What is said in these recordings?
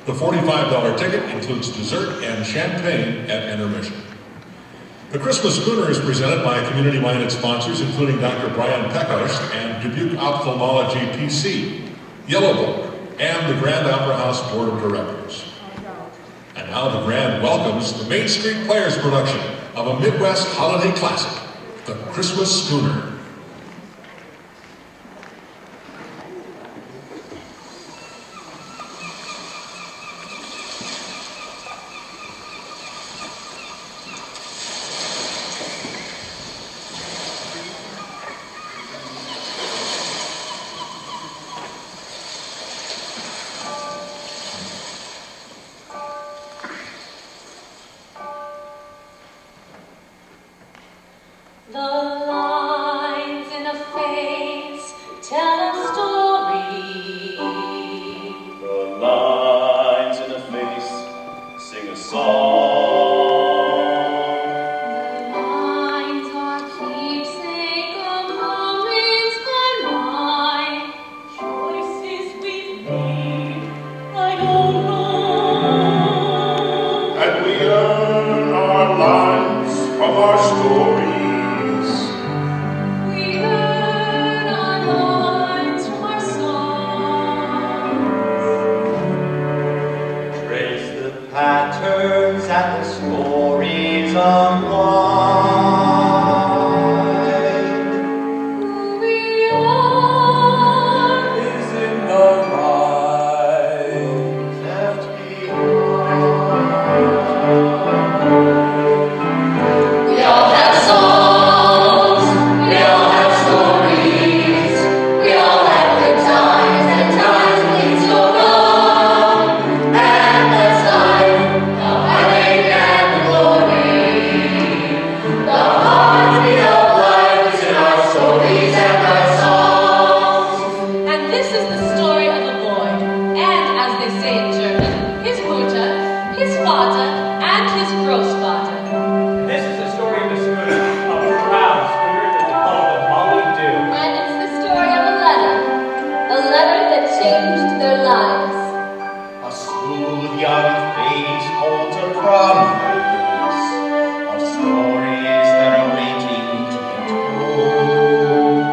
The $45 ticket includes dessert and champagne at intermission. The Christmas Schooner is presented by community-minded sponsors including Dr. Brian Peckhurst and Dubuque Ophthalmology PC, Yellow Book, and the Grand Opera House Board of Directors. And now the Grand welcomes the Main Street Players production of a Midwest holiday classic, The Christmas Schooner. The lines in a face tell a story. The lines in a face sing a song. The lines are keepsake of moments gone by. Choices we've made, I don't know. And we earn our lines from our stories. Patterns and the stories unwind. Who we are Is in the mind left behind. We all have songs, we all have stories, we all have good times and times when things go wrong. And that's life, the heartache and the glory. The heartbeat of life is in our stories and our songs. And this is the story of a boy, and as they say in German, his Mutter, his Vater, and his Großvater. This is the story of a schooner, a proud schooner that we call the Molly Dew. And it's the story of a letter that changed their lives. A smooth young face holds a promise of stories that are waiting to be told.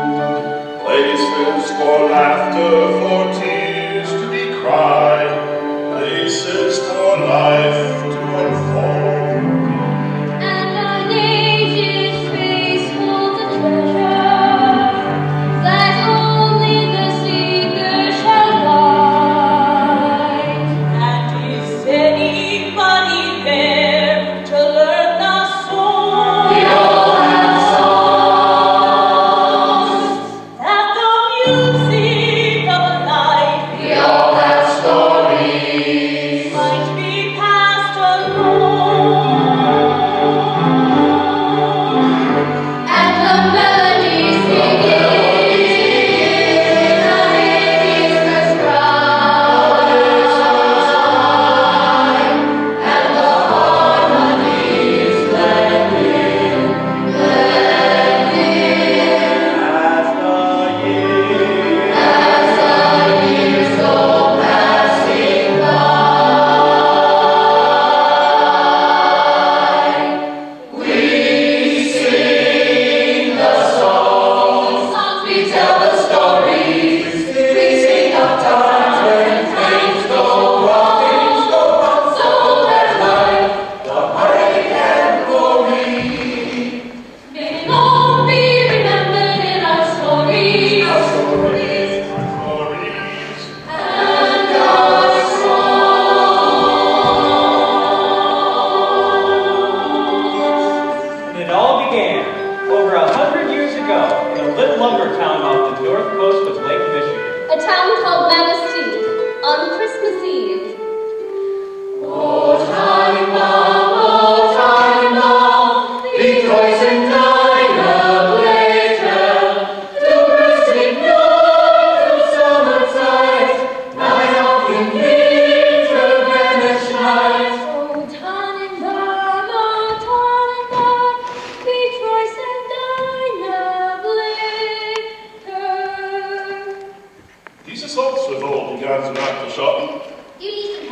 Places for laughter, for tears to be cried, places for life to unfold. And our nation's face holds a treasure that only the seeker shall find. And is anybody there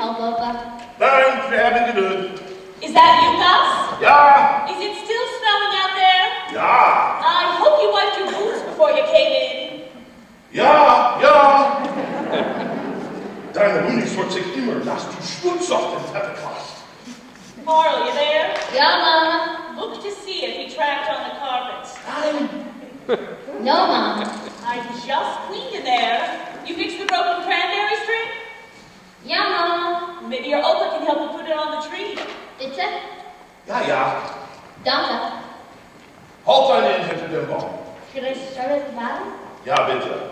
help, Opa? Nein, wir haben genug. Is that you, Gus? Ja, Is it still snowing out there? ja, I hope you wiped your boots before you came in. ja, ja. Deine Munis wird sich immer, dass du Schmutz auf den Teppich hast. Marl, you there? Yeah, Mama. Look to see if he tracked on the carpets. No, Mama. I just cleaned in there. You fixed the broken cranberry string? Yeah, Mama. Maybe your Opa can help you put it on the tree. Bitte? Ja, ja. Danke. Halt deine Hand hinter dem Baum. Should I start at the bottom? Ja, bitte.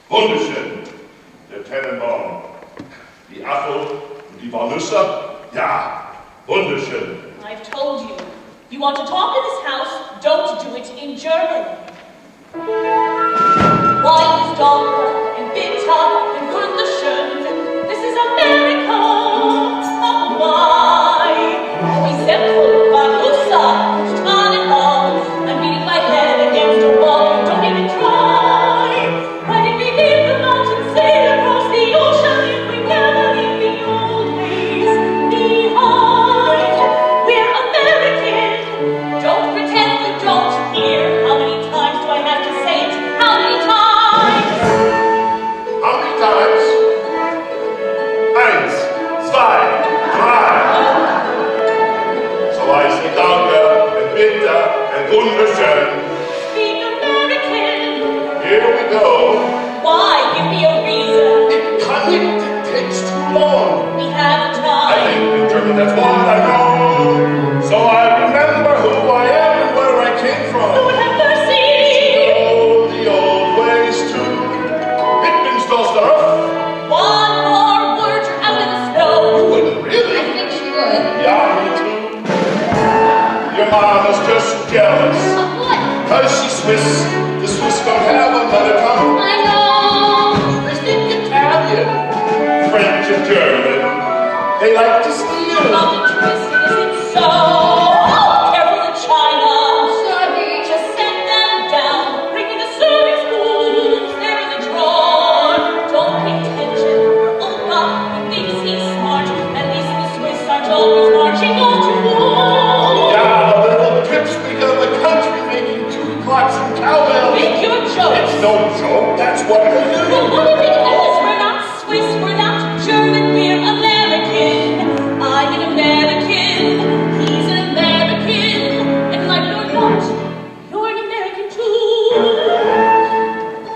Wunderschön. Der Tannenbaum. Die Apfel und die Walnüsse. Ja, wunderschön. I've told you. You want to talk in this house, don't do it in German. Wine is dull and bitter and wunderschön. This is America. Oh, why? We simple, Balusa, Tannenbaum. I'm beating my head against a wall. Don't even try. Why did we leave the mountains, sail across the ocean if we never leave the old ways behind? We're American. Don't pretend you don't hear. How many times do I have to say it? How many times? How many times? Eins, zwei, drei. So I say danke and bitte and wunderschön. Speak American. Here we go. Why? Give me a reason. It kann nicht, it takes too long. We have I time. think in German, that's what I know. So I remember who I am and where I came from. Lord have mercy. Oh, the old ways too. Ich bin stolz darauf. One more word, you're out in the snow. You wouldn't really. I think she would. Yeah, me too. Your mom is just jealous. Of what? Cause she's Swiss. The Swiss don't have another tongue. I know. They speak Italian, French, and German. They like to steal. Not interested, is it so? Oh, careful the china. Sorry. Just set them down. Bring me the serving spoons. They're in the drawer. Don't pay attention. Opa, he thinks he's smart. At least the Swiss aren't always marching on to war. Yeah, the little pipsqueak of the country making 2 clocks and cowbells. Make your jokes. It's no joke, that's what they Well, do. what if it is? We're not Swiss, we're not German, we're American. I'm an American, he's an American. And like it or not, you're an American too.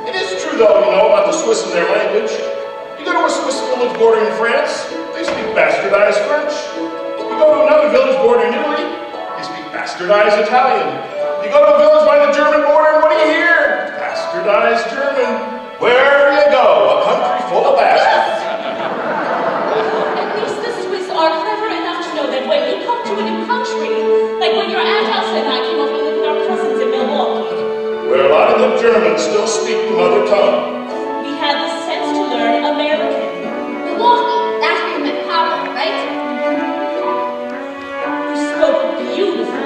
It is true, though, you know, about the Swiss and their language. You go to a Swiss village bordering France, they speak bastardized French. You go to another village bordering Italy, they speak bastardized Italian. You go to a village by the German border, and what do you hear? Bastardized German. Wherever you go, a country full of bastards. At least the Swiss are clever enough to know that when you come to a new country, like when your Aunt Elsa and I came over to live with our cousins in Milwaukee, Where a lot of the Germans still speak the mother tongue. we had the sense to learn American. Milwaukee. That's where you met Papa, right? You spoke beautiful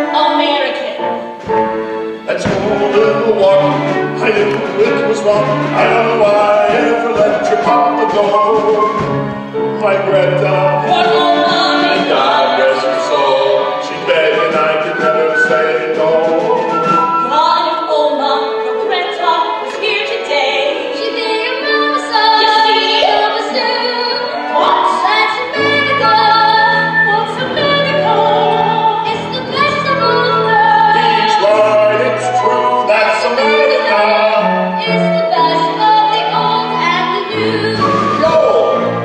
American. Let's go to Milwaukee. I knew it was wrong. I don't know why I ever let your papa go. My Greta, What all my God rest her soul. She begged and I could never say no. God of Oma, your Greta was here today. She be your mama, so You see? Mama still. What? That's America. What's America? It's the best of all worlds. He's right, it's true, that's America. It's the best of the old and the new. Yo,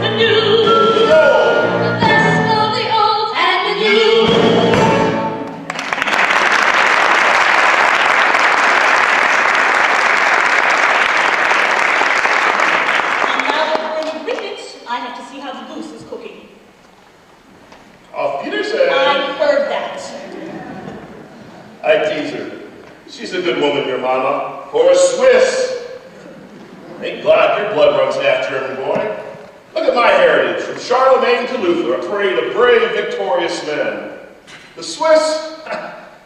The new. yo. The best of the old and the new. And now that we're in agreement, I have to see how the goose is cooking. Auf Wiedersehen. I heard that. I tease her. She's a good woman, your mama. For a Swiss. Ain't glad your blood runs half German, boy. Look at my heritage, from Charlemagne to Luther, a parade of brave, victorious men. The Swiss,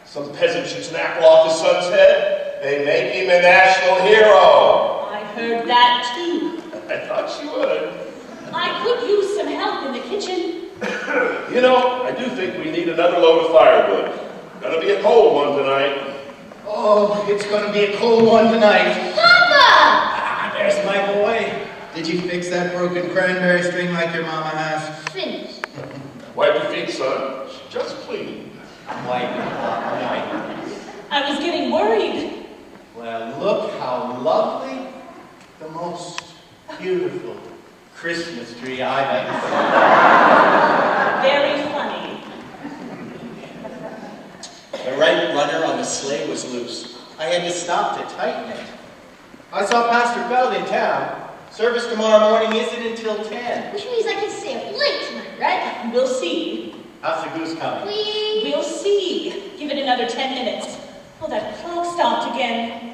some peasant shoots an apple off his son's head, they make him a national hero. I heard that too. I thought she would. kitchen. You know, I do think we need another load of firewood. Gonna be a cold one tonight. Oh, it's gonna be a cold one tonight. Papa! There's my boy. Did you fix that broken cranberry string like your mama has? Finished. Wipe your feet, son. She just cleaned. I'm wiping, I'm wiping. I was getting worried. Well, look how lovely, the most beautiful Christmas tree I've ever seen. Very funny. The right runner on the sleigh was loose. I had to stop to tighten it. I saw Pastor Feld in town. Service tomorrow morning isn't until 10. Which means I can stay up late tonight, right? We'll see. How's the goose coming? Please. We'll see. Give it another 10 minutes. Oh, that clock stopped again.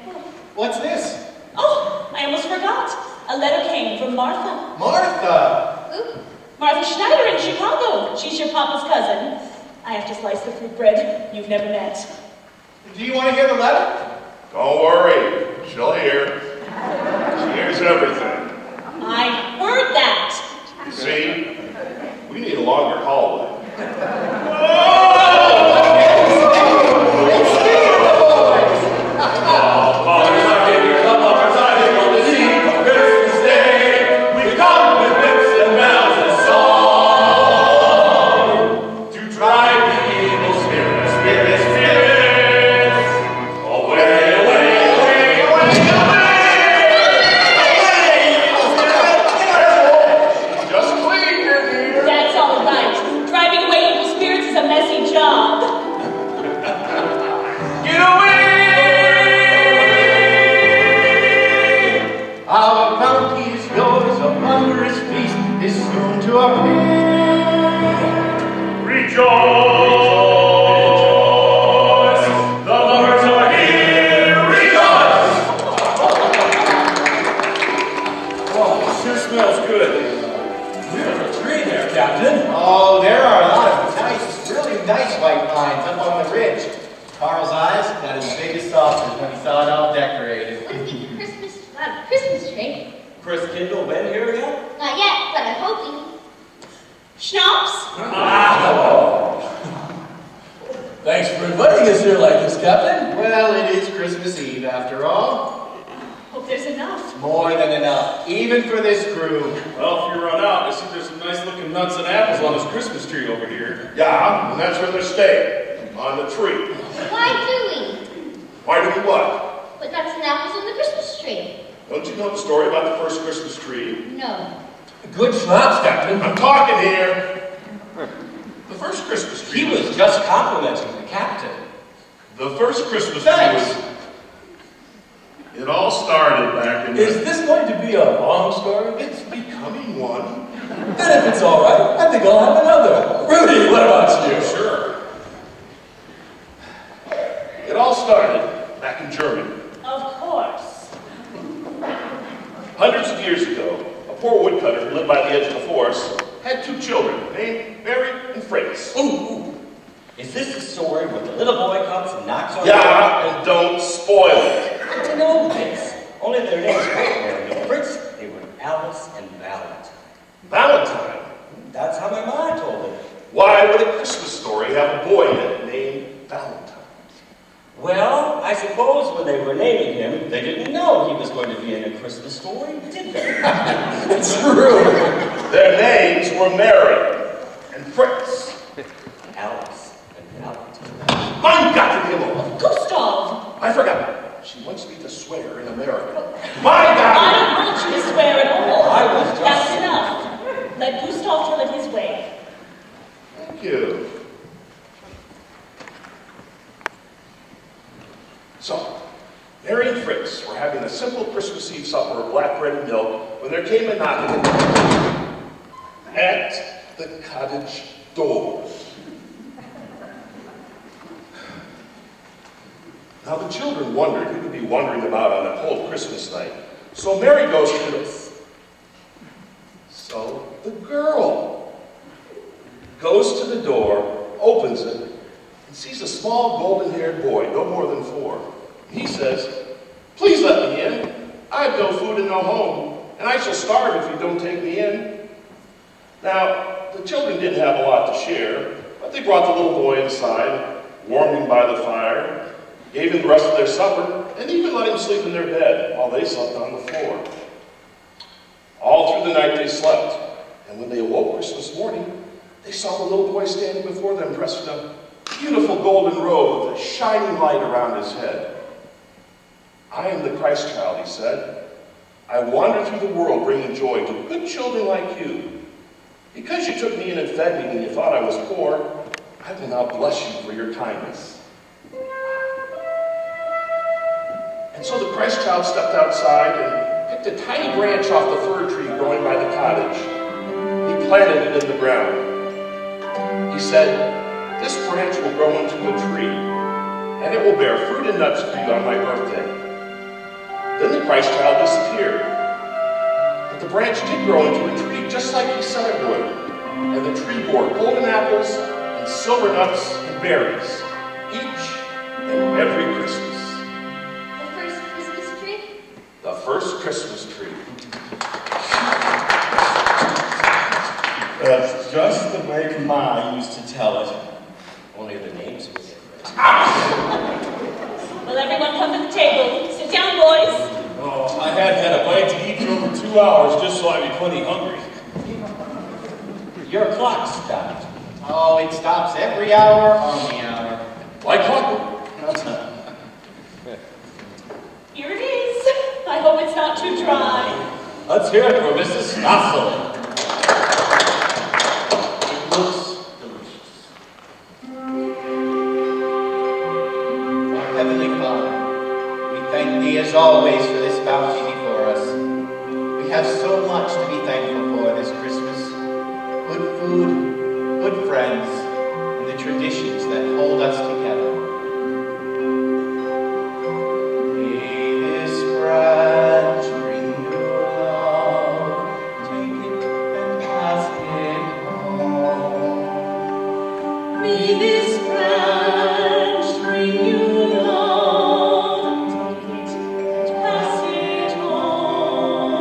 What's this? Oh, I almost forgot. A letter came from Martha. Martha! Who? Martha Schneider in Chicago. She's your papa's cousin. I have to slice the fruit bread you've never met. Do you want to hear the letter? Don't worry. She'll hear. She hears everything. I heard that. You see, we need a longer hallway. That's all right. Driving away evil spirits is a messy job. Get away! Our bounty is yours, a wondrous feast is soon to appear. Rejoice! The lovers are here! Rejoice! Oh, sure smells good. There's a tree there, Captain. Oh, there are a lot of nice, really nice white pines up on the ridge. Carl's eyes got as big as saucers when he saw it all decorated. What's the Christmas tree? Chris Kindle been here yet? Not yet, but I'm hoping. Schnapps? Thanks for inviting us here like this, Captain. Well, it is Christmas Eve after all. Hope there's enough. More than enough, even for this crew. Well, if you run out, I see there's some nice looking nuts and apples on this Christmas tree over here. Yeah, and that's where they're staying. On the tree. Why do we? Why do we what? Put nuts and apples on the Christmas tree. Don't you know the story about the first Christmas tree? No. Good schnapps, Captain. I'm talking here. The first Christmas tree. He was just complimenting the captain. The first Christmas tree Thanks. was. It all started back in. Is this going to be a long story? It's becoming one. Then if it's all right, I think I'll have another. Rudy, what about you? Sure. It all started back in Germany. Of course. Hundreds of years ago, a poor woodcutter who lived by the edge of the forest had two children named Mary and Fritz. Is this the story where the little boy comes and knocks on Yeah, and don't spoil it. I know this. Only their names weren't Mary and Fritz. They were Alice and Valentine. Valentine. That's how my mom told it. Why would a Christmas story have a boy in it named Valentine? Well, I suppose when they were naming him, they didn't know he was going to be in a Christmas story, did they? It's true. Their names were Mary and Fritz. Alice and Valentine. Mein Gott, im Himmel! Gustav! I forgot. She wants me to swear in America. My I God! don't want you to swear at all. I was just- That's enough. Let Gustav tell it his way. Thank you. So, Mary and Fritz were having a simple Christmas Eve supper of black bread and milk when there came a knocking at the cottage door. Now the children wondered who could be wandering about on a cold Christmas night. So Mary goes to the... So the girl goes to the door, opens it, and sees a small golden-haired boy, no more than 4. He says, "Please let me in. I have no food and no home, and I shall starve if you don't take me in." Now, the The children didn't have a lot to share, but they brought the little boy inside, warmed him by the fire, gave him the rest of their supper, and even let him sleep in their bed while they slept on the floor. All through the night they slept, and when they awoke Christmas morning, they saw the little boy standing before them dressed in a beautiful golden robe with a shining light around his head. "I am the Christ child," he said. "I wander through the world bringing joy to good children like you. Because you took me in and fed me when you thought I was poor, I will now bless you for your kindness." And so the Christ child stepped outside and picked a tiny branch off the fir tree growing by the cottage. He planted it in the ground. He said, "This branch will grow into a tree, and it will bear fruit and nuts for you on my birthday." Then the Christ child disappeared. But the branch did grow into a tree just like he said it would, and the tree bore golden apples and silver nuts and berries, each and every Christmas. The first Christmas tree? The first Christmas tree. That's just the way Ma used to tell it. Only the names were different. Will everyone come to the table? Sit down, boys. Oh, I hadn't had a bite to eat for over 2 hours just so I'd be plenty hungry. Your clock stopped. Oh, it stops every hour on the hour. Like clockwork. Here it is. I hope it's not too dry. Let's hear it for Mrs. Stossel. It looks delicious. Our Heavenly Father, we thank Thee as always for this bounty before us. We have so much to be thankful for this Christmas. Good food, good friends, and the traditions that hold us together. May this branch bring you love, take it and pass it on. May this branch bring you love, take it and pass it on.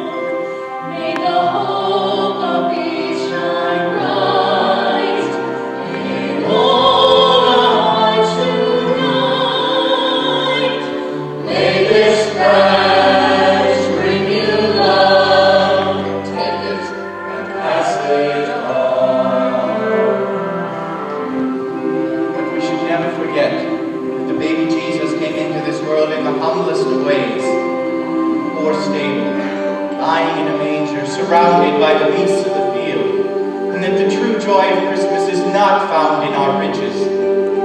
May the hope of peace shine bright in all our hearts tonight. May this branch bring you love. Take it and pass it But we should never forget that the baby Jesus came into this world in the humblest of ways. Poor stable, lying in a manger, surrounded by the beasts of the field. And that the true joy of Christmas is not found in our riches,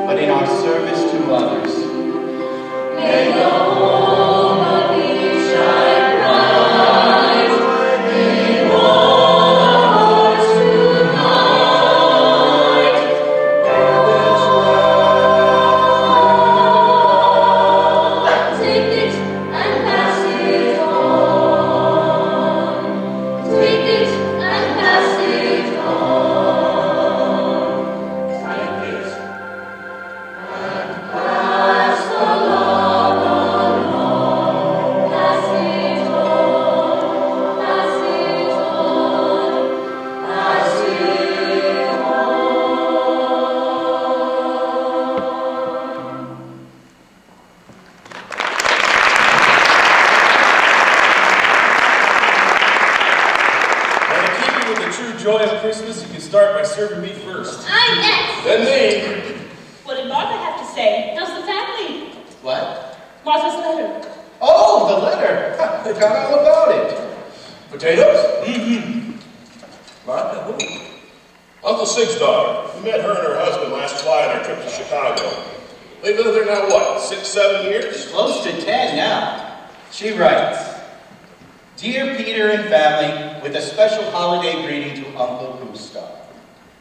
but in our service to others. May the hope of peace shine bright in all our hearts tonight. Take it and pass it on. Take it and pass it on. Take it and pass along. Pass it on. Pass it on. Pass it on. And to keep you with the true joy of Christmas, you can start by serving me first. I'm next. Then me. What did Martha have to say? How's the family? What? Martha's letter. Oh, the letter! I forgot all about it. Potatoes? Martha, who? Uncle Sig's daughter. We met her and her husband last July on our trip to Chicago. They've lived there now, what, 6, 7 years? Close to 10 now. She writes, "Dear Peter and family, with a special holiday greeting to Uncle Gustav.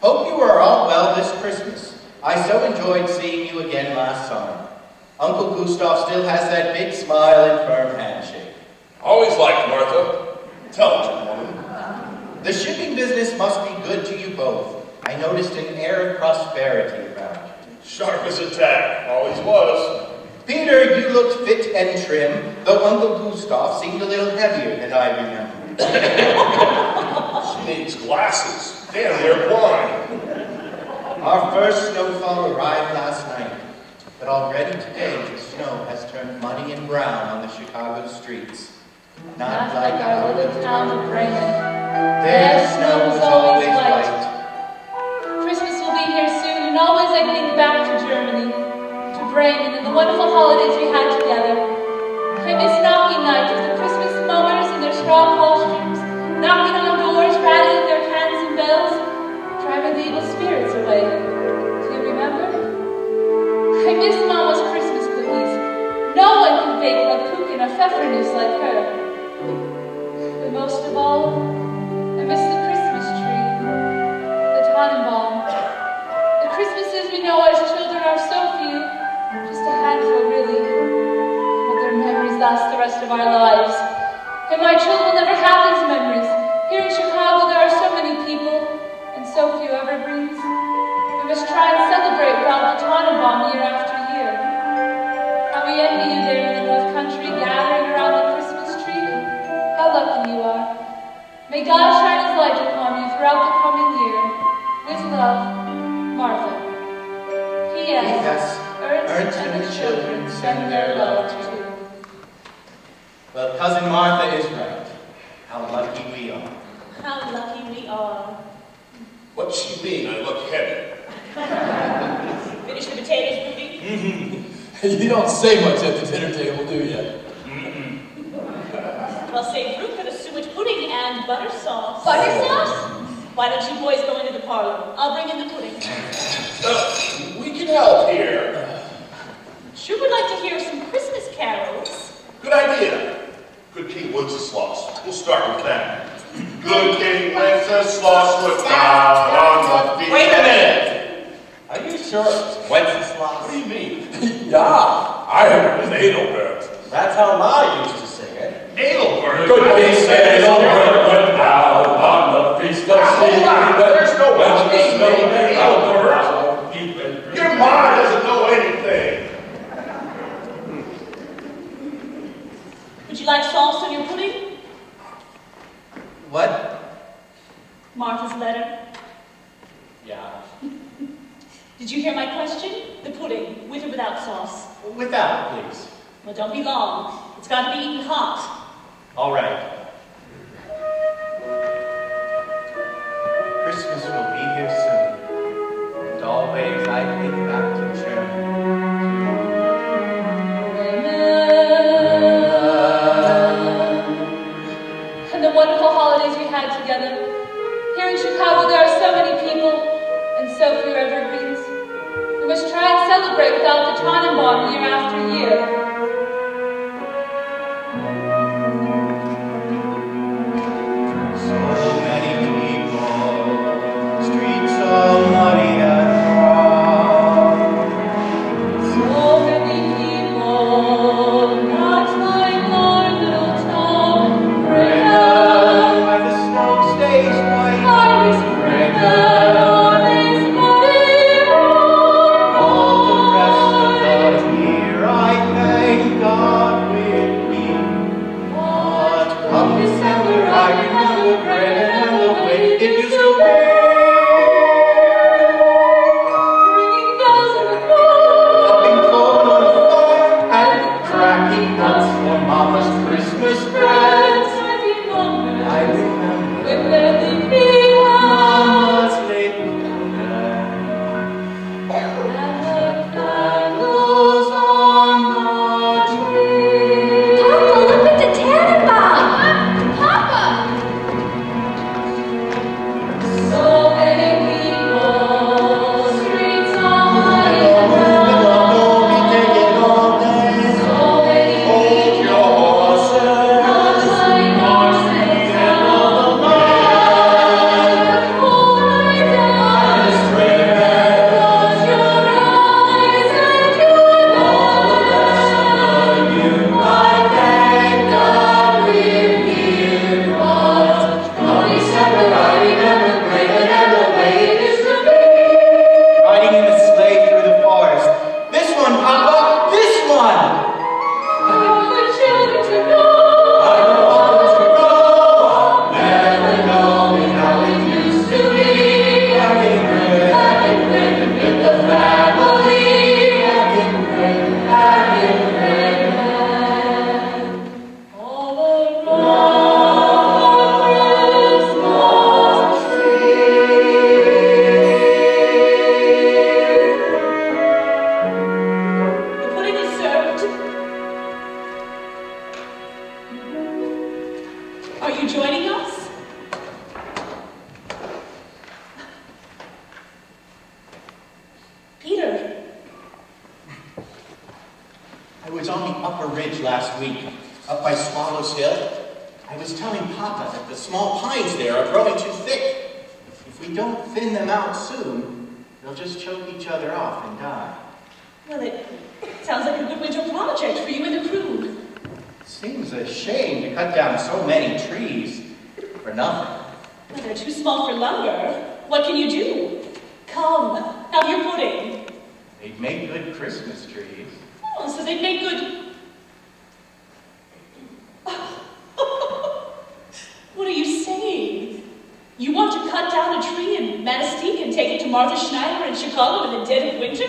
Hope you are all well this Christmas. I so enjoyed seeing you again last summer. Uncle Gustav still has that big smile and firm handshake. Always liked Martha. Intelligent woman. The shipping business must be good to you both. I noticed an air of prosperity around you. Sharp as a tack. Always was. Peter, you looked fit and trim, though Uncle Gustav seemed a little heavier than I remember. She these glasses. Damn, they're blind. Our first snowfall arrived last night, but already today the snow has turned muddy and brown on the Chicago streets. Not like our little town of Bremen. Their snow is always white. Christmas will be here soon, and always I think back to Germany, to Bremen, and the wonderful holidays we had together. I miss knocking night with the Christmas mummers in their straw costumes, knocking on doors, rattling their cans and bells, driving the evil spirits away. Do you remember? I miss Mama's Christmas cookies. No one can bake a kuchen or pfeffernuss like her. But most of all, I miss the Christmas tree, the Tannenbaum. The Christmases we know as children are so few, just a handful really, but their memories last the rest of our lives. And my children will never have these memories. Here in Chicago there are so many people, and so few evergreens. We must try and celebrate without the Tannenbaum year after year. How we envy you there in the North Country, gathering around the Christmas tree. How lucky you are. May God shine his light upon you throughout the coming year. With love, Martha. P.S. Ernst and the children send their love too. Well, Cousin Martha is right. How lucky we are. How lucky we are. What's she mean? I look heavy. Finish the potatoes, Rudy? You don't say much at the dinner table, do you? Well, save fruit for the suet pudding and butter sauce. Butter sauce? Why don't you boys go into the parlor? I'll bring in the pudding. We can help here. Sure would like to hear some Christmas carols. Good idea. Good King Wenceslas. We'll start with that. Good King Wenceslas was down on the feet. Wait a minute! Are you sure it's Wenceslas? What do you mean? Yeah, I heard it was Adelbert. That's how Ma used to sing it. Adelbert. Good King Adelbert went down on the feast of Stephen. There's no When the King snow named came Adelbert. out, he went Your ma doesn't know anything. Would you like sauce on your pudding? What? Martha's letter. Yeah. Did you hear my question? The pudding, with or without sauce? Without, please. Well, don't be long. It's got to be eaten hot. All right. Christmas will be here soon. And always I think back to Germany. And the wonderful holidays we had together. Here in Chicago there are so many people and so few evergreens. We must try and celebrate without the Tannenbaum year after year. So many people, streets all muddy and wrong. So many people, not like our little town. Bremen, Why the snow stays white. I miss Bremen, on this muddy road. All the rest of the year I thank God with me. But come December I remember Bremen and the way it used to be. Ringing bells in the morning. Popping corn on a fire and cracking nuts for Mama's Christmas bread. I remember With Lily Bean, Mama's was on the upper ridge last week, up by Swallows Hill. I was telling Papa that the small pines there are growing too thick. If we don't thin them out soon, they'll just choke each other off and die. Well, it sounds like a good winter project for you and the crew. Seems a shame to cut down so many trees for nothing. Well, they're too small for lumber. What can you do? Come, have your pudding. They'd make good Christmas trees. Oh, so they make good... What are you saying? You want to cut down a tree in Manistee and take it to Martha Schneider in Chicago in the dead of winter?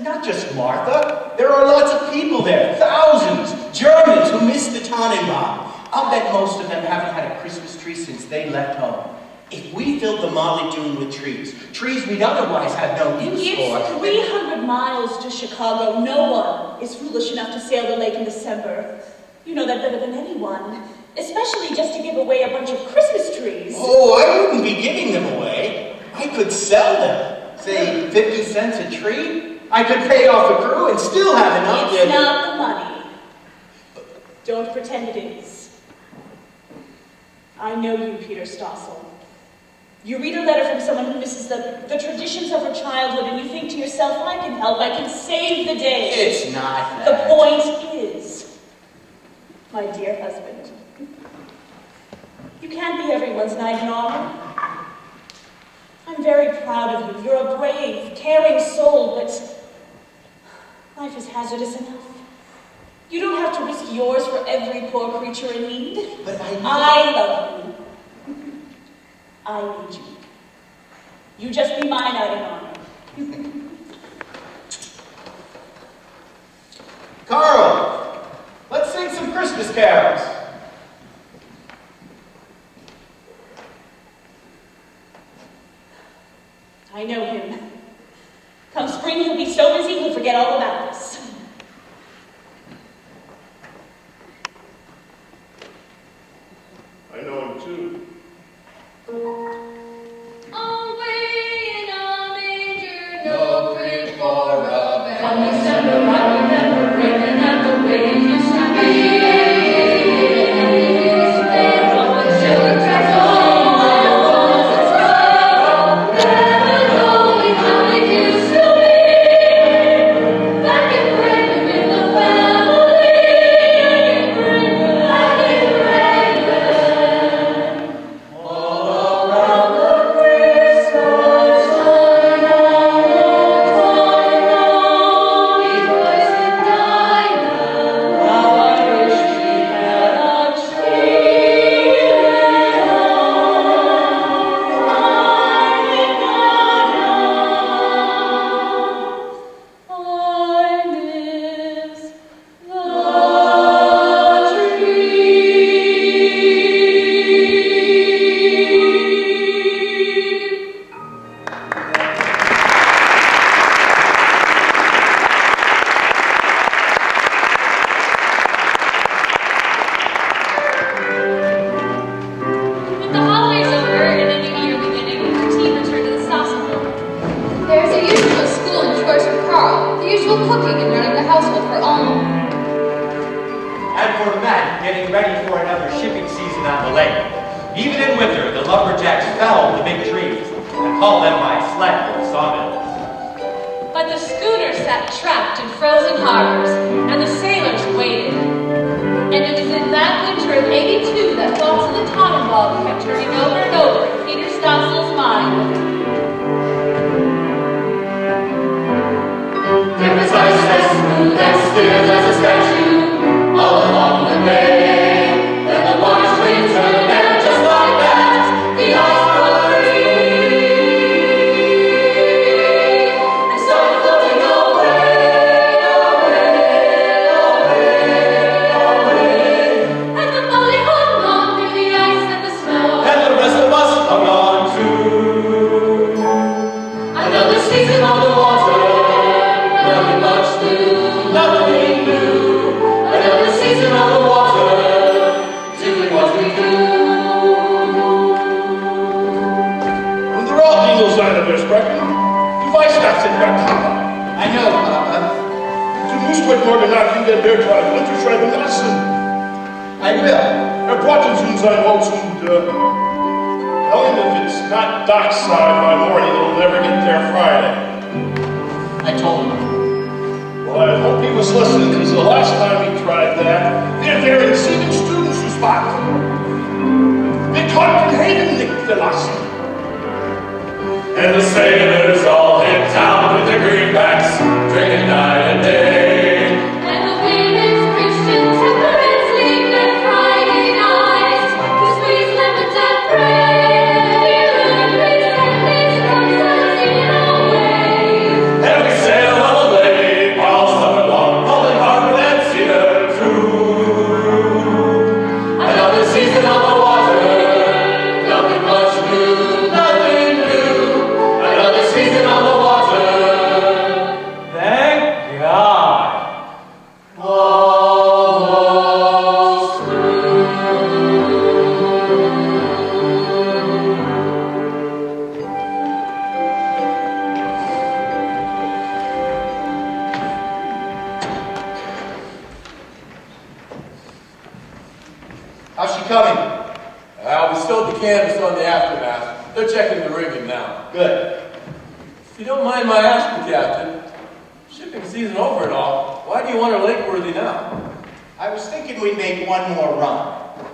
Not just Martha. There are lots of people there. Thousands. Germans who miss the Tannenbaum. I'll bet most of them haven't had a Christmas tree since they left home. If we filled the Molly Dune with trees we'd otherwise have no use for... It's 300 miles to Chicago. No one is foolish enough to sail the lake in December. You know that better than anyone. Especially just to give away a bunch of Christmas trees. Oh, I wouldn't be giving them away. I could sell them. Say, 50 cents a tree. I could pay off a crew and still have enough. It's not the money. Don't pretend it is. I know you, Peter Stossel. You read a letter from someone who misses the traditions of her childhood, and you think to yourself, I can help, I can save the day. It's not that. The point is, my dear husband, you can't be everyone's knight in armor. I'm very proud of you. You're a brave, caring soul, but life is hazardous enough. You don't have to risk yours for every poor creature in need. But I love you. I need you. You just be my knight in armor. Carl, let's sing some Christmas carols. I know him. Come spring, he'll be so busy he'll forget all about this. I know him too. Away in a manger, No crib for a bed. Come December, I remember breaking at the way it used to be. Spare from the children tracks home, and walls that struggle, never knowing how it used to be. Back in Brighton in the family, back in Brighton. All around the Christmas time, rejoice in Dinah. How I wish we had a tree I miss the tree. With the holidays over and a new year beginning, the team returned to the Stossel home. There's the usual school and chores for Carl, the usual cooking and running the household for Alma. And for Matt, getting ready for another shipping season on the lake. Even in winter, the lumberjacks felled the big trees and hauled them by sled to the sawmills. But the schooner sat trapped in frozen harbors, and the sailors waited. And it was in that winter of '82 that thoughts of the Tannenbaum kept turning over and over in Peter Stossel's mind. There was ice as smooth and still as a statue all along the bay. Then the water's wind turned and just like that, the ice broke free and started floating away. And the Molly hung on through the ice and the snow. And the rest of us hung on too. Another season on the water, nothing much new, nothing new. Another season on the water, doing what we do. Und der auch nie so seine Versprechen. Du weißt das in der Kammer. I know, Papa. To me, tust heute Morgen nach in der Bergwald unterschreiben lassen. I will. Brought him sein Holz und tell him if it's not dockside by morning, he'll never get there Friday. I told him. Well, I hope he was listening, because the last time he tried that, they're receiving students who spot. Wir konnten Hayden nicht verlassen. And the sailors all hit town with their greenbacks, drinking night and day. And the women's Christian temperance league and Friday nights to squeeze lemons and bread. Every Sunday comes us in away. And we sail on the lake all summer long, hauling harbor and cedar through. Another season on the water, nothing much new, nothing new. Another season on the water. Thank God. Almost through. How's she coming? We stowed the canvas on the aftermath. They're checking the rigging now. Good. If you don't mind my asking, Captain, shipping season over and all, why do you want her lake-worthy now? I was thinking we'd make one more run,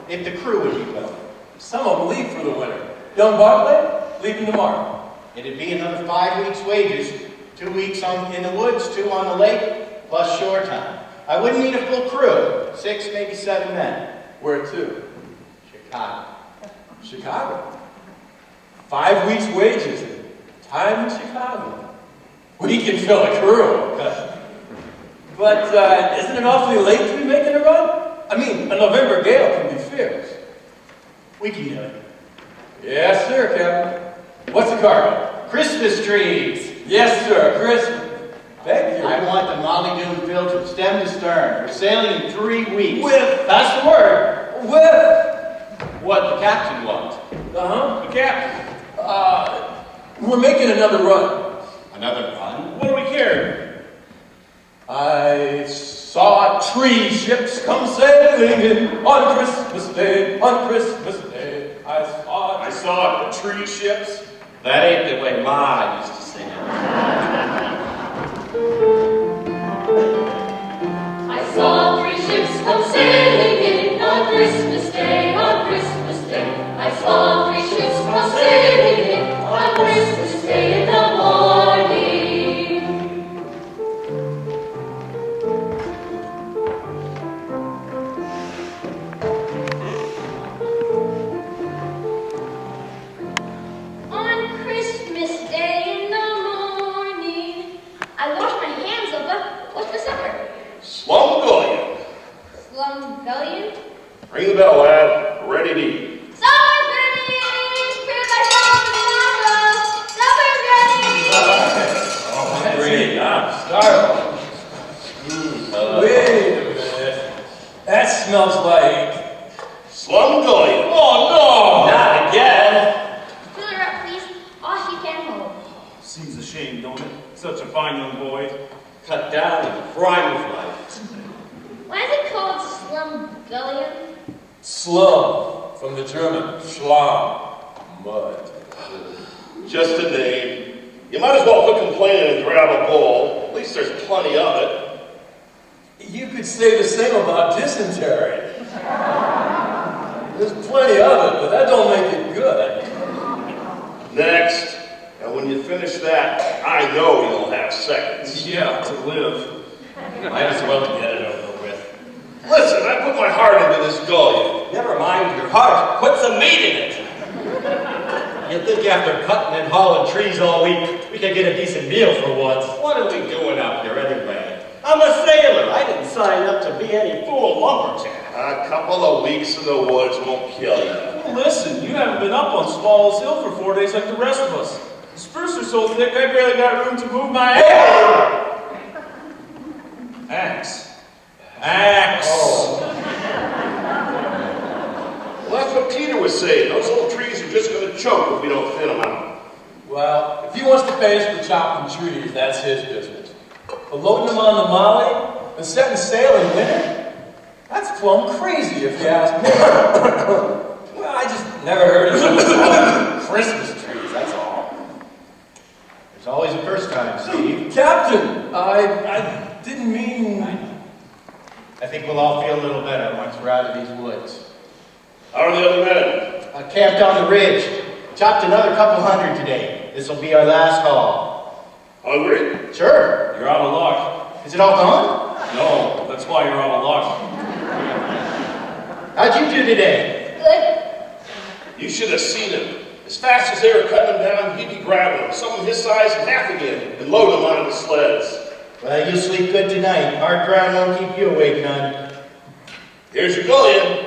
if the crew would be willing. Some of them leave for the winter. Young Bartlett, leaving tomorrow. It'd be another 5 weeks' wages, 2 weeks in the woods, 2 on the lake, plus shore time. I wouldn't need a full crew, 6, maybe 7 men. Where to? Chicago. Chicago. 5 weeks' wages and time in Chicago. We can fill a crew. But isn't it awfully late to be making a run? I mean, a November gale can be fierce. We can do it. Yes, sir, Captain. What's the cargo? Christmas trees. Yes, sir, Christmas. Thank you. I want the Molly Doon filled from stem to stern. We're sailing in 3 weeks. With. That's the word. With. What the captain wants. The captain. We're making another run. Another run? What do we care? I saw 3 ships come sailing in on Christmas Day, on Christmas Day. I saw 3 ships. That ain't the way Ma used to sing it. I saw 3 ships come sailing in on Christmas Day, on Christmas Day. I saw 3 ships come sailing in on Christmas Day in the morning. On Christmas Day in the morning, I washed my hands of it. What's the supper? Slumgullion. Slumgullion? Ring the bell, lad. Ready to eat. Supper's ready! Prepare myself for tomorrow! Supper's ready! Great, I'm starving. Wait a minute. That smells like... Slumgullion. Oh, no! Not again. Fill her up, please. All she can hold. Seems a shame, don't it? Such a fine young boy. Cut down in the prime of life. Why is it called Slumgullion? Slum, from the German, Schlamm, mud. Just a name. You might as well quit complaining and grab a bowl. At least there's plenty of it. You could say the same about dysentery. There's plenty of it, but that don't make it good. Next. And when you finish that, I know you'll have seconds. Yeah, to live. Might as well get it over with. Listen, I put my heart into this gullion. Never mind your heart. Put some meat in it. You'd think after cutting and hauling trees all week, we could get a decent meal for once. What are we doing up here anyway? I'm a sailor. I didn't sign up to be any fool lumberjack. A couple of weeks in the woods won't kill you. Listen, you haven't been up on Swallow's Hill for 4 days like the rest of us. The spruce are so thick, I barely got room to move my axe. Axe. Well, that's what Peter was saying. Those old trees are just going to choke if we don't thin them out. Well, if he wants to pay us for chopping trees, that's his business. But loading them on the Molly, and setting sail in winter? That's plumb crazy if you ask me. Well, I just never heard of something Christmas trees, that's all. There's always a first time, Steve. Captain, I didn't mean... I think we'll all feel a little better once we're out of these woods. How are the other men? Camped on the ridge. Chopped another couple hundred today. This'll be our last haul. Hungry? Sure. You're out of luck. Is it all gone? No, that's why you're out of luck. How'd you do today? Good. You should have seen him. As fast as they were cutting him down, he'd be grabbing them, someone his size in half again, and loading them onto the sleds. Well, you'll sleep good tonight. Hard ground won't keep you awake none. Here's your go-in.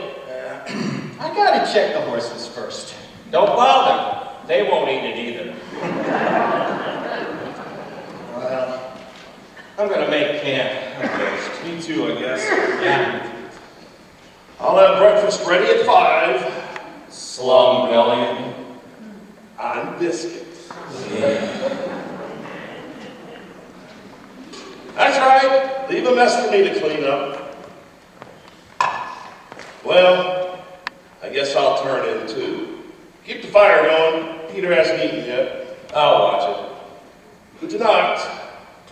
I gotta check the horses first. Don't bother. They won't eat it either. Well, I'm gonna make camp. Me too, I guess. Yeah. I'll have breakfast ready at 5. Slum belly. On biscuits. That's right. Leave a mess for me to clean up. Well, I guess I'll turn in too. Keep the fire going. Peter hasn't eaten yet. I'll watch it. Good night.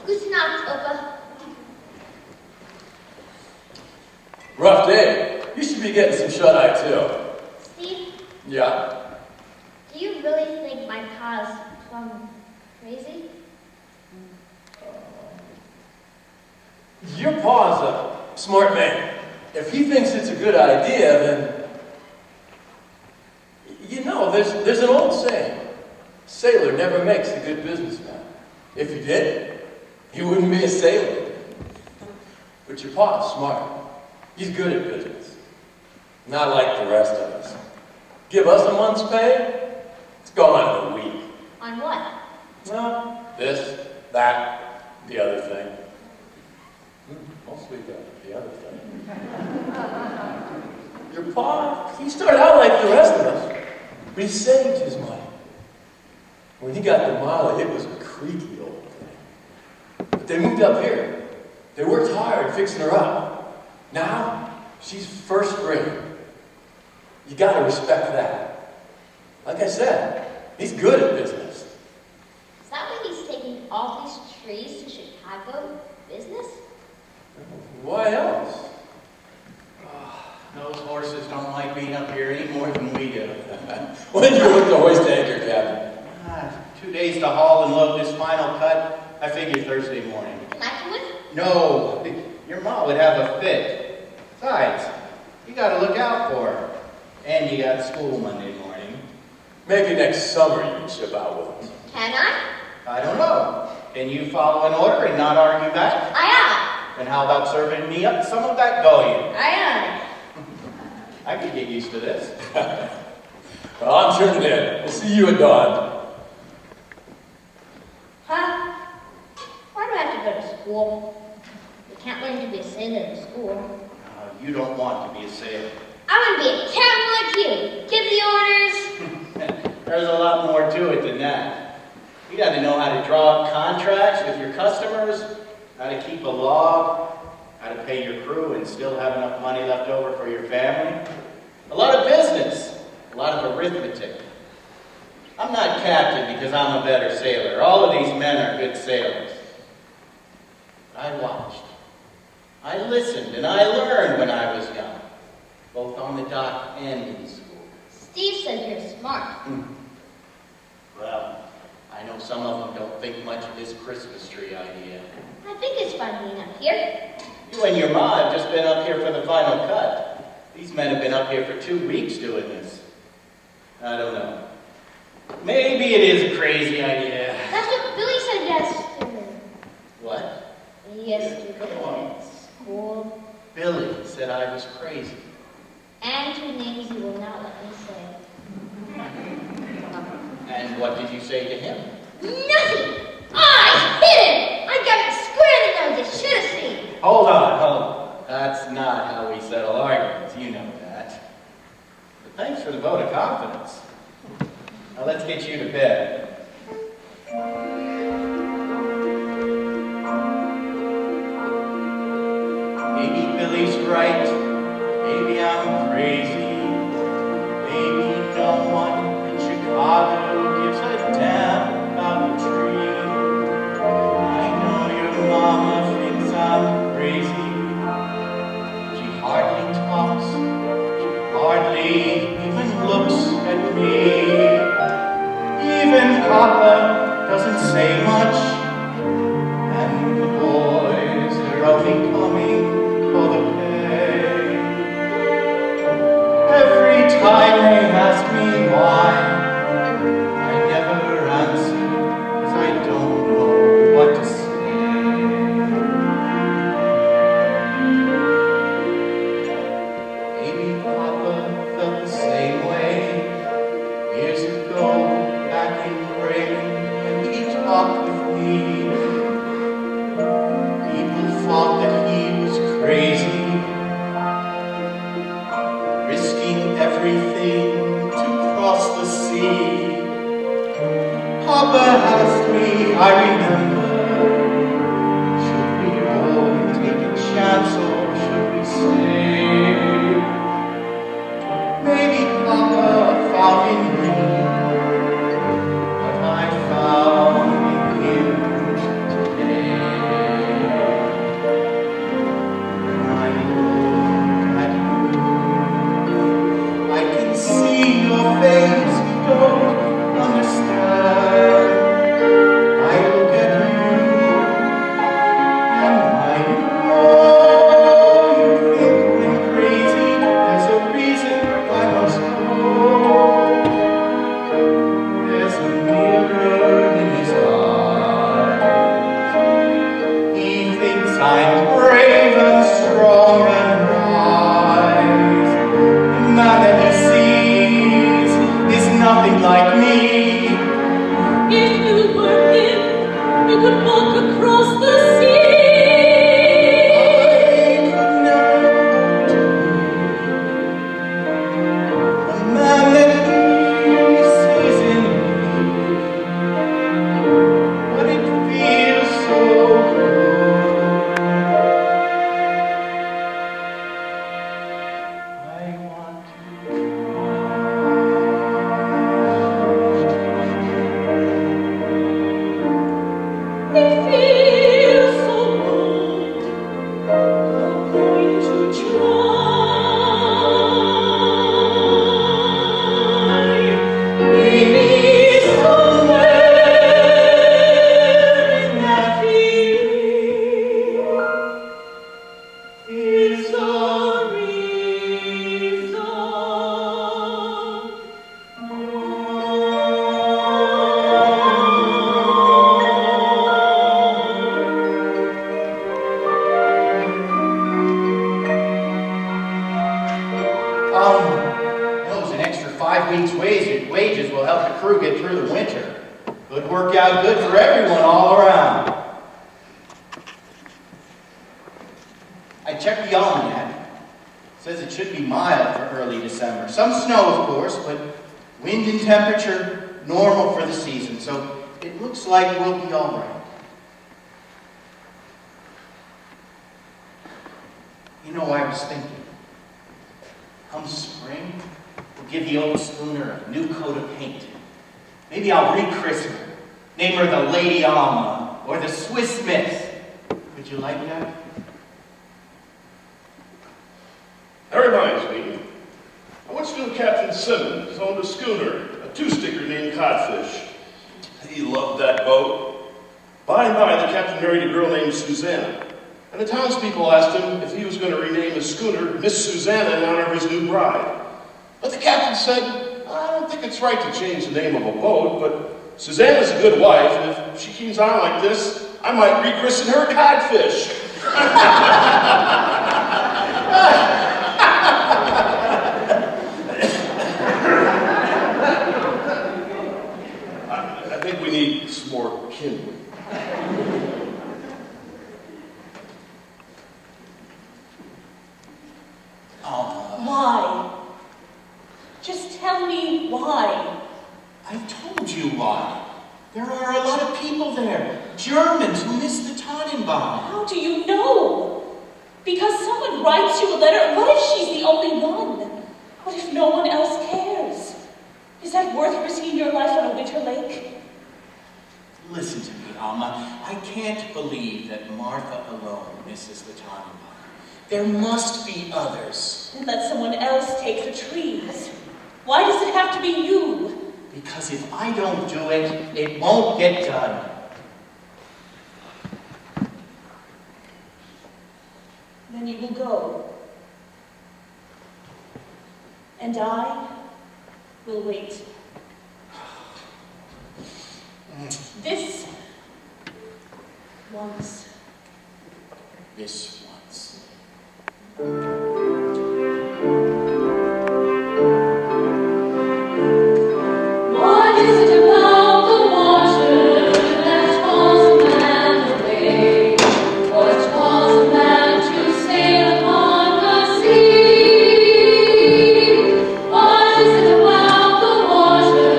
Gute Nacht, Opa. Rough day. You should be getting some shut-eye too. Steve, Yeah. do you really think my pa's plumb crazy? Your pa's a smart man. If he thinks it's a good idea, then... You know, there's an old saying. Sailor never makes a good businessman. If he did, he wouldn't be a sailor. But your pa's smart. He's good at business. Not like the rest of us. Give us a month's pay, it's gone in a week. On what? Well, this, that, the other thing. Mostly the other thing. Your pa, he started out like the rest of us, but he saved his money. When he got the Molly, it was a creaky old thing. But they moved up here. They worked hard fixing her up. Now, she's first rate. You gotta respect that. Like I said, he's good at business. Is that why he's taking all these trees to Chicago? Business? Why else? those horses don't like being up here any more than we do. When did you look to hoist anchor, Captain? 2 days to haul and load this final cut. I figured Thursday morning. Am I coming? No, your mom would have a fit. Besides, you gotta look out for her. And you got school Monday morning. Maybe next summer you can ship out with us. Can I? I don't know. Can you follow an order and not argue back? Aye, And how about serving me up some of that gallium? aye. I could get used to this. Well, I'm turning in. We'll see you at dawn. Huh? Why do I have to go to school? You can't learn to be a sailor in school. You don't want to be a sailor. I want to be a captain like you. Give the orders. There's a lot more to it than that. You got to know how to draw up contracts with your customers, how to keep a log, how to pay your crew and still have enough money left over for your family. A lot of business, a lot of arithmetic. I'm not captain because I'm a better sailor. All of these men are good sailors. I watched. I listened and I learned when I was young, both on the dock and in school. Steve said you're smart. Well, I know some of them don't think much of this Christmas tree idea. I think it's fun being up here. You and your ma have just been up here for the final cut. These men have been up here for 2 weeks doing this. I don't know. Maybe it is a crazy idea. That's what Billy said yesterday. What? Yesterday at school. Billy said I was crazy. And 2 names he will not let me say. And what did you say to him? Nothing! I hit him! I got it square in the nose. You should have seen. Hold on. That's not how we settle arguments. You know that. But thanks for the vote of confidence. Now let's get you to bed. Papa doesn't say much, and the boys are only coming for the pay. Every time they ask me why, I never answer, 'cause I don't know what to say. Maybe Papa felt the same way years ago back in Bremen when he talked with me. People thought that he was crazy, risking everything to cross the sea. Papa asked me, I remember, should we go and take a chance or should we stay? Maybe Papa found in me what I found in him today. When I look at you, I can see your face, you don't understand. I look at you, and I know you think I'm crazy. There's a reason I must know. There's a mirror in his eyes. He thinks I'm brave and strong and wise. The man that he sees is nothing like me. If you were him, you could walk across the sea. I could never hope to be the man that he sees in me. But it feels so good. I want to It feels so good. I'm going to try. Maybe somewhere in that feeling is a reason. Knows an extra 5 weeks' wages will help the crew get through the winter. Could work out good for everyone all around. I checked the almanac. Says it should be mild for early December. Some snow, of course, but wind and temperature normal for the season, so it looks like we'll be all right. You know, I was thinking, come spring, we'll give the old schooner a new coat of paint. Maybe I'll rechristen her. Name her the Lady Alma or the Swiss Miss. Would you like that? That reminds me, I once knew Captain Simmons owned a schooner, a two-sticker named Codfish. He loved that boat. By and by, the captain married a girl named Susanna, and the townspeople asked him if he was going to rename his schooner Miss Susanna in honor of his new bride. But the captain said, I don't think it's right to change the name of a boat, but Susanna's a good wife, and if she keeps on like this, I might rechristen her Codfish. I think we need some more kindling. Why? Just tell me why. I told you why. There are a lot of people there. Germans who miss the Tannenbaum. How do you know? Because someone writes you a letter. What if she's the only one? What if no one else cares? Is that worth risking your life on a winter lake? Listen to me, Alma. I can't believe that Martha alone misses the Tannenbaum. There must be others. And let someone else take the trees. Why does it have to be you? Because if I don't do it, it won't get done. Then you will go. And I will wait. This once. This once. What is it about the water that calls a man away? What calls a man to sail upon the sea? What is it about the water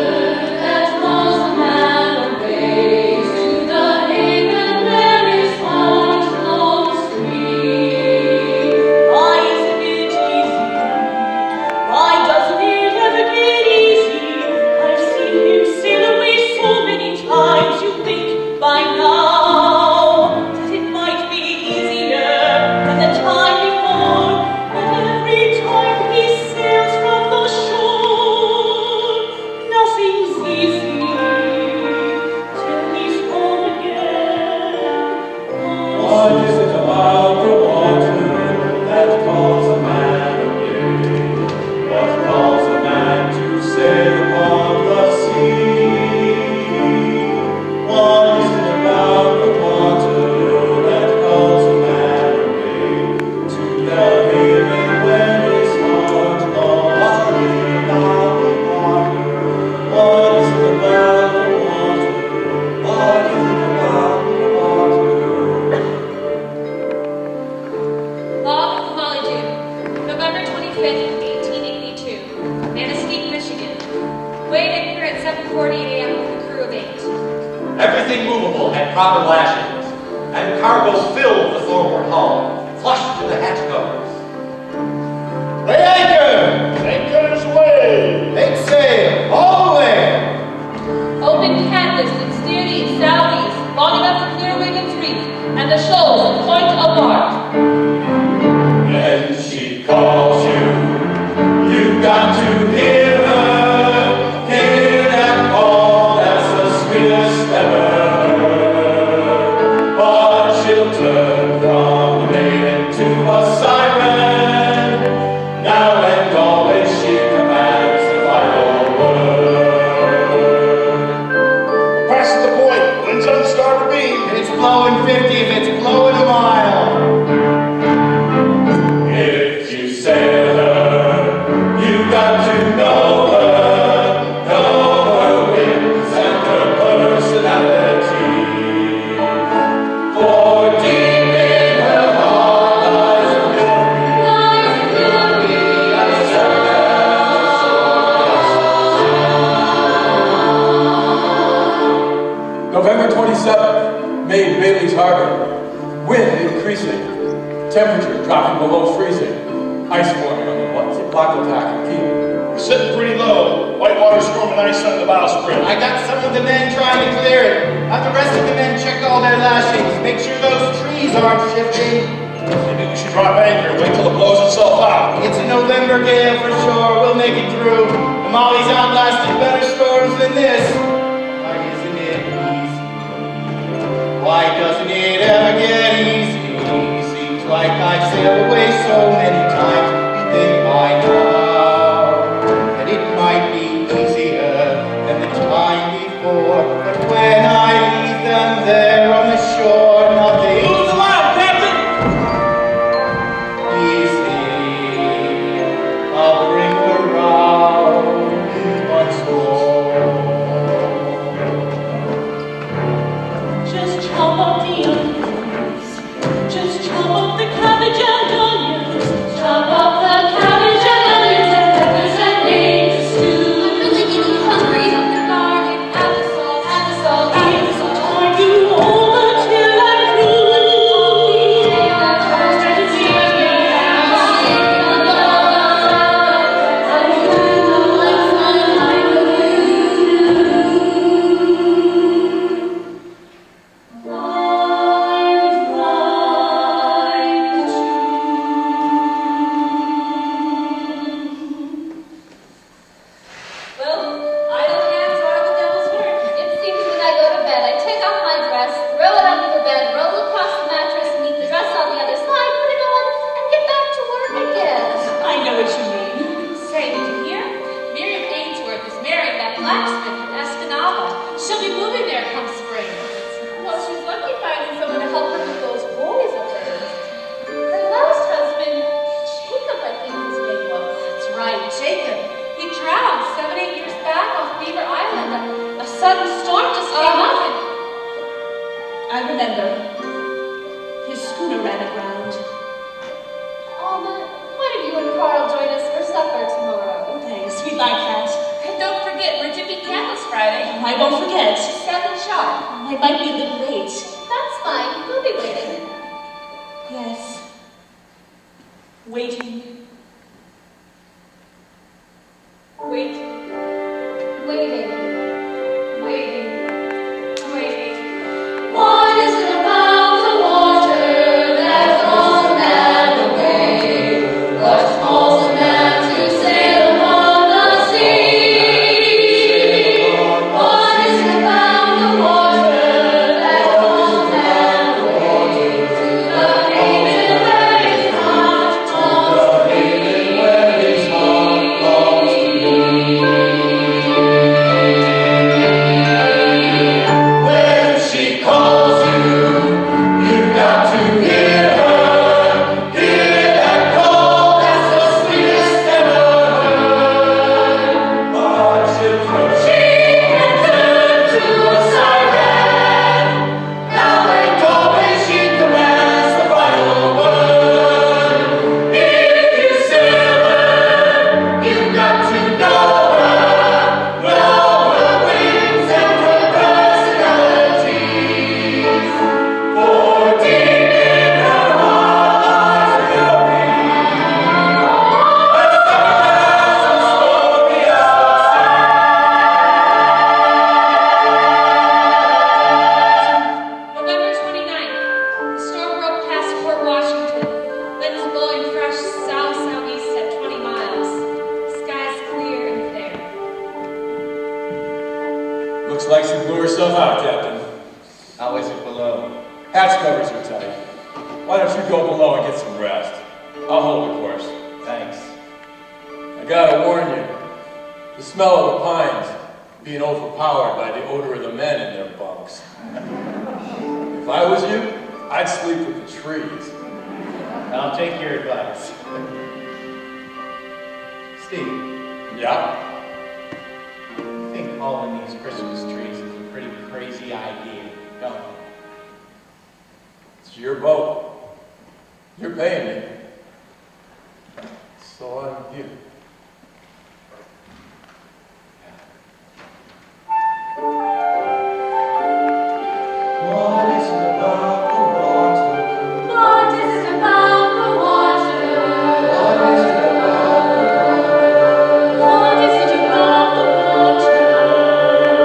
that calls a man away to the haven where his heart longs free? Why isn't it easy? Why doesn't it ever get easy? I've seen him sail away so many times. You think by now that it might be easier than the time before. But every time he sails from the shore, nothing's easy till he's home again. What is it about the water that calls a man away? What calls a man to sail upon the sea? What is it about the water that calls a man away to the haven where his heart longs to be? What is it about the water? What is it about the water? Law of the Molly Dew, November 25th, 1882, Manistee, Michigan. Weighed anchor at 7:40 a.m. with a crew of 8. Everything movable had proper lashings, and cargo filled the forward hull, flush to the hatch covers. Weigh anchor! Anchor's way! Make sail, all the way! Open canvas and steer east, southeast, long enough to clear Wigan's Reef, and the shoals and point apart. When she calls you, you've got to hear her. Hear that call, that's the sweetest ever. But she'll turn from a maiden to a siren. Now and always she commands the final word. Past the point, wind's on the starboard beam. If it's blowing 50, if it's blowing a mile. If you sail her, you've got to know her winds and her personality. For deep in her heart lies a mystery, November 27th, made Bailey's Harbor. Wind increasing. Temperature dropping below freezing. Ice forming on the Blackotac and Key. We're sitting pretty low. Whitewater storm and ice under the bowsprit. I got some of the men trying to clear it. Have the rest of the men check all their lashings. Make sure those trees aren't shifting. Maybe we should drop anchor and wait till it blows itself out. It's a November gale for sure. We'll make it through. The Molly's outlasted better storms than this. Why isn't it easy? Why doesn't it ever get easy? Seems like I've sailed away so many times. You think by now that it might be easier than the time before. But when I leave them there on the shore, nothing. Move the line, Captain! Easy, I'll bring her round once more. Just chop up the onions. Just chop up the cabbage and onions. Chop up the cabbage and onions and peppers and beans stew. I'm really getting hungry. The garlic, add the salt, Add the salt, add the It's salt. time you over till I She'll be moving there come spring. Well, she's lucky finding someone to help her with those boys of hers. Her last husband, Jacob, I think his name was. That's right, Jacob. He drowned 7-8 years back off Beaver Island. A sudden storm just came up and... I remember. His schooner ran aground. Why don't you and Carl join us for supper tomorrow? Thanks, we'd like that. And don't forget, we're dipping candles Friday. I won't forget. 7 sharp. I might be a little late. That's fine. We'll be waiting. Yes. Waiting. Waiting, Waiting. waiting, waiting. What is it about the water that calls a man away? What calls a man to sail upon the sea? What is it about the water that calls a man away? To the haven where his heart longs to be. Where his heart longs to be. When she calls you, you've got to hear her. Hear that call, that's the sweetest ever heard. But children, She can turn to a siren. Now and always she commands the final word. if you sail her, you've got to know her wings and her personalities. For deep in her heart will be a story November 29th. The storm broke past Port Washington. Winds blowing fresh south-southeast at 20 miles. Skies clear and fair. Looks like she blew herself out, Captain. How is it below? Hatch covers are tight. Why don't you go below and get some rest? I'll hold the course. Thanks. I gotta warn you, the smell of the pines being overpowered by the odor of the men in their bunks. If I was you, I'd sleep with the trees. I'll take your advice. Steve, Yeah? I think hauling these Christmas trees is a pretty crazy idea, don't you? It's your boat. You're paying me. So I'm you. What is it about the water? What is it about the water? What is it about the water? What is it about the water?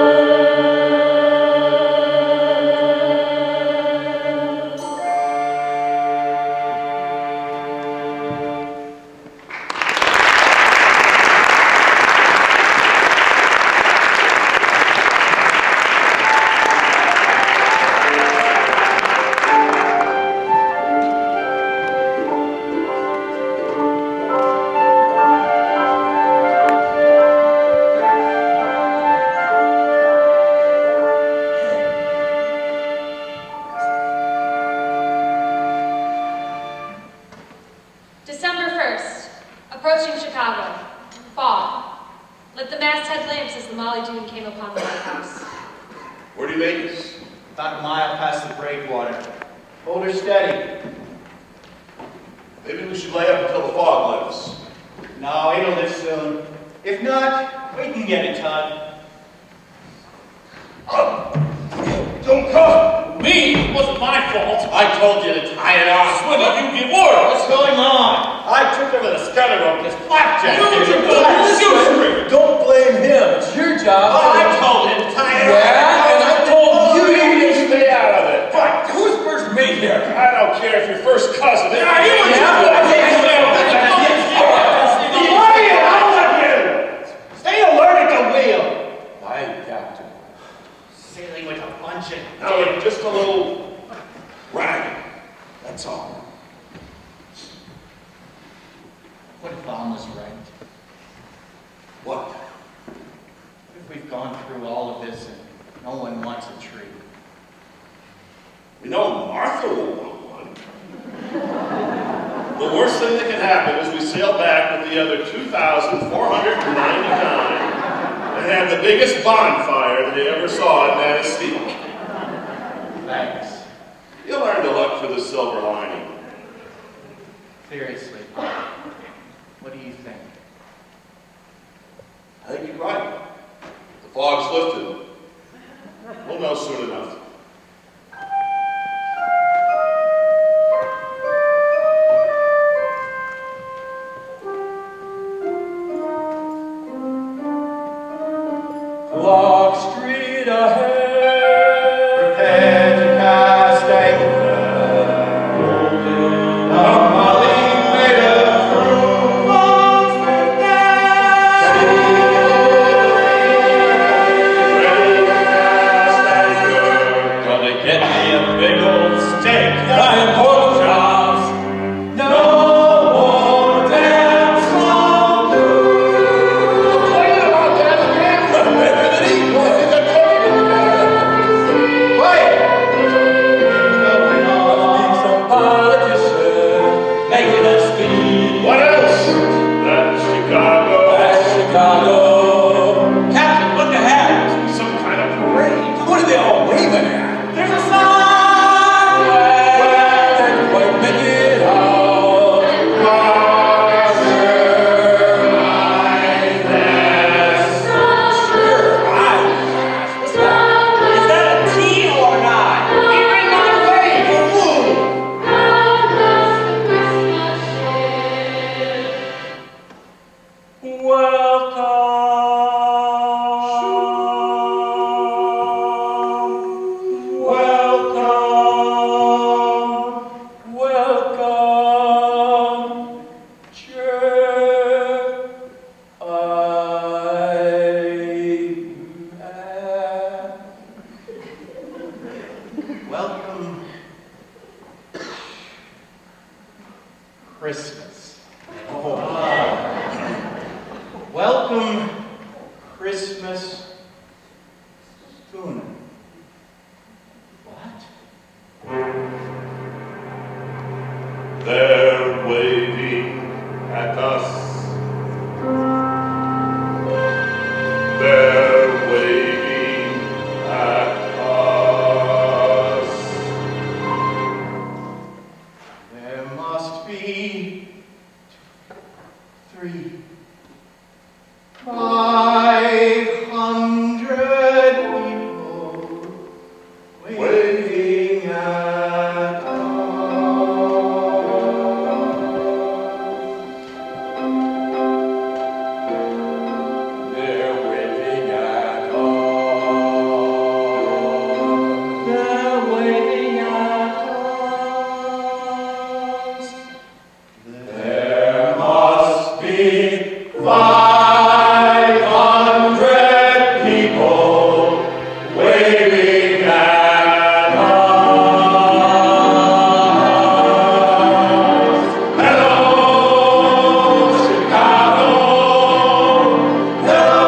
December 1st. Approaching Chicago. Fog. Lit the masthead lamps as the Molly Doon came upon the lighthouse. Where do you make us? About a mile past the breakwater. Hold her steady. Maybe we should lay up until the fog lifts. No, it'll lift soon. If not, we can get it done. Don't come! Me? It wasn't my fault. I told you to tie it off. When did you give orders? What's going on? I tripped over the scatter rope because Flapjack You did tripped it. over the shoestring. Don't blame him. It's your job. Oh, I told him to tie it off. Yeah, and I told you You stay out of it. But who's first mate here? I don't care if you're first cousin. Yeah, you were Quiet! I'll let you! Stay alert at the wheel. Aye, Captain. Sailing with a bunch of No, just a little ragged. That's all. What if Mom was right? What? What if we've gone through all of this and no one They had the biggest bonfire that they ever saw in Manistee. Thanks. You learn to look for the silver lining. Seriously, Paul, what do you think? I think you're right. The fog's lifted. We'll know soon enough. Clark Street ahead. Prepare to cast anchor. A molly maiden through walls with death. Gonna get me a big old steak, frying pork chops. No more dance long What else? That's Chicago. Chicago. Captain, look ahead. Some kind of parade. What are they all waving at? There's a sign. Can't quite make it out. Is that a T or an I? Even my way. Welcome, Christmas. Welcome, Christmas, Schooner. What? They're waving at us. They're waving at us. There must be 500 people waving at us. They're waving at us. They're waving at us. There must be 500 people waving at us. Hello, Chicago. Hello,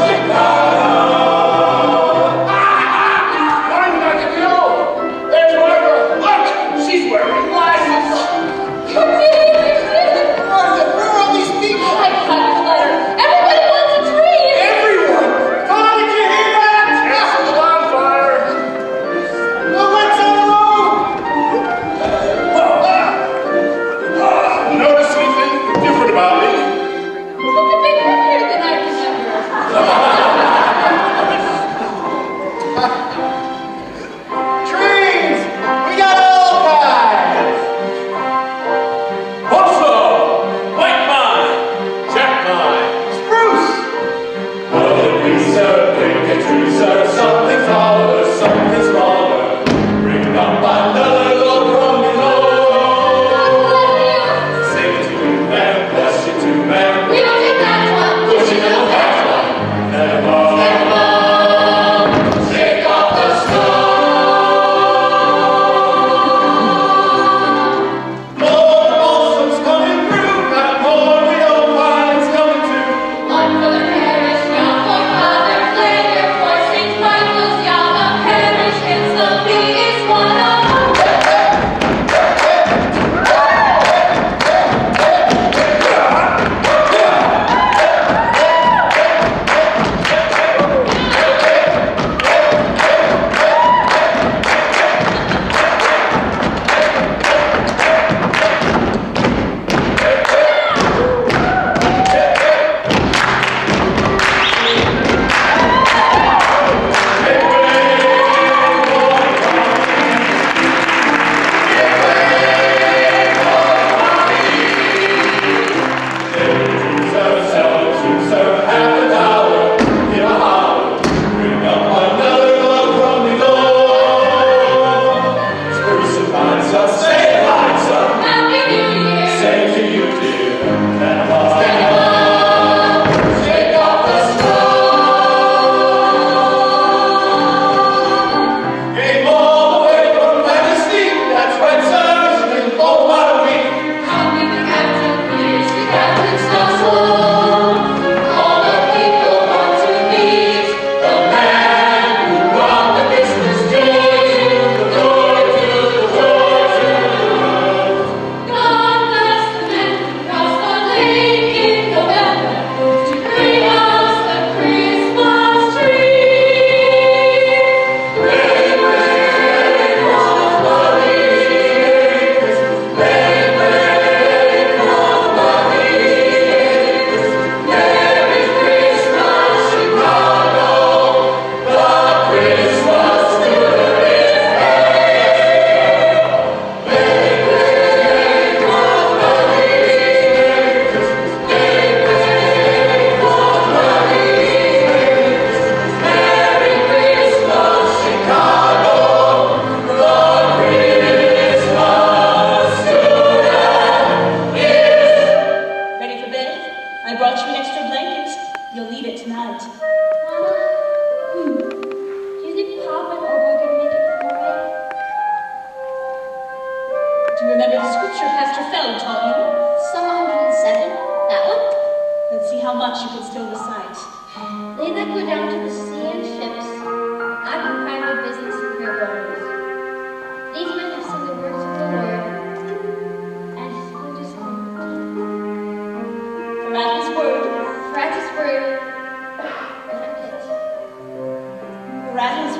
Chicago. Mind back at you! There's Barbara! Look! She's wearing glasses! Where are all these people? I got your letter. Everybody wants a tree. Everyone! Tom, did you hear that? Cancel the bonfire!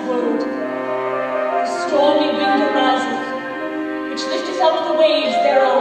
word. The stormy wind ariseth, which lifteth up the waves thereof.